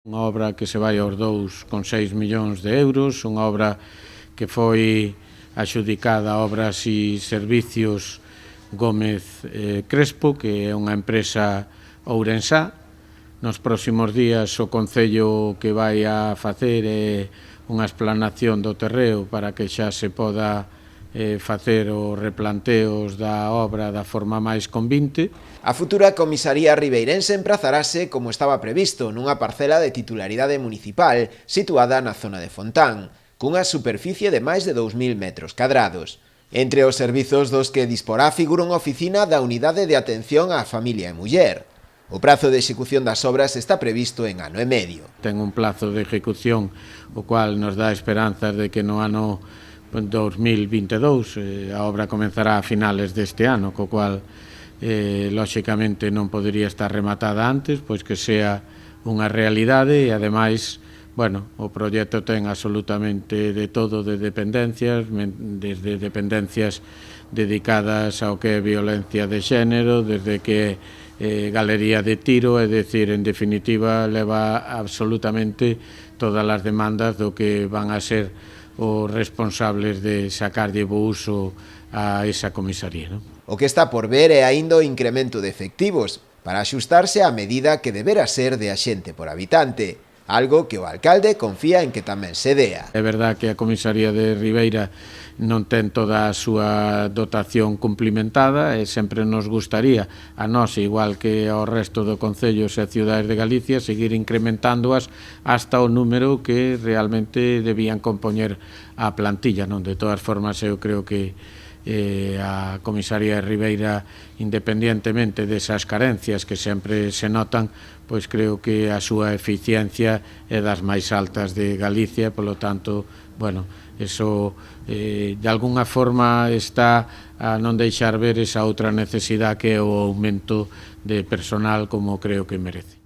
Unha obra que se vai aos 2,6 millóns de euros, unha obra que foi adxudicada a Obras e Servicios Gómez Crespo, que é unha empresa ourensá. Nos próximos días o Concello que vai a facer é unha explanación do terreo para que xa se poda facer os replanteos da obra da forma máis convinte. A futura comisaría ribeirense emprazarase, como estaba previsto, nunha parcela de titularidade municipal situada na zona de Fontán, cunha superficie de máis de 2.000 metros cadrados. Entre os servizos dos que disporá figura unha oficina da Unidade de Atención á Familia e Muller. O prazo de execución das obras está previsto en ano e medio. Ten un plazo de ejecución o cual nos dá esperanzas de que no ano 2022 a obra comenzará a finales deste ano, co cual lóxicamente non podería estar rematada antes, pois que sea unha realidade e ademais, bueno, o proxecto ten absolutamente de todo, de dependencias, desde dependencias dedicadas ao que é violencia de xénero, desde que galería de tiro, é dicir, en definitiva, leva absolutamente todas as demandas do que van a ser os responsables de sacarlle bo uso a esa comisaría, non? O que está por ver é aínda o incremento de efectivos para axustarse á medida que debera ser de axente por habitante, algo que o alcalde confía en que tamén se dea. É verdad que a comisaría de Ribeira non ten toda a súa dotación cumplimentada e sempre nos gustaría a nós, igual que ao resto do concellos e cidades de Galicia, seguir incrementándoas hasta o número que realmente debían compoñer a plantilla, non? De todas formas, eu creo que a comisaría de Ribeira, independientemente desas carencias que sempre se notan, pois creo que a súa eficiencia é das máis altas de Galicia, polo tanto, bueno, eso de alguna forma está a non deixar ver esa outra necesidade que é o aumento de personal como creo que merece.